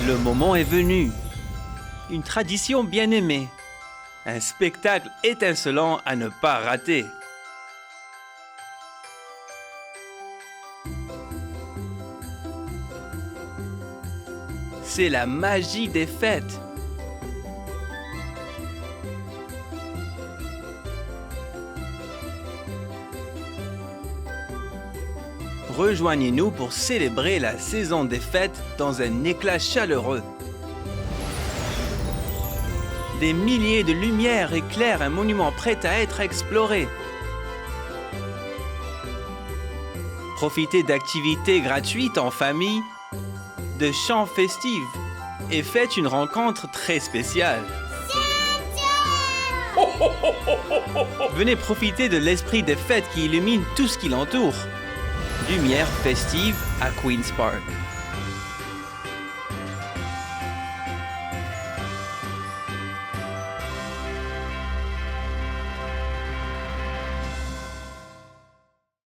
Le moment est venu. Une tradition bien aimée. Un spectacle étincelant à ne pas rater. C'est la magie des fêtes. Rejoignez-nous pour célébrer la saison des fêtes dans un éclat chaleureux. Des milliers de lumières éclairent un monument prêt à être exploré. Profitez d'activités gratuites en famille, de chants festifs et faites une rencontre très spéciale. Venez profiter de l'esprit des fêtes qui illumine tout ce qui l'entoure. Lumière festive à Queen's Park.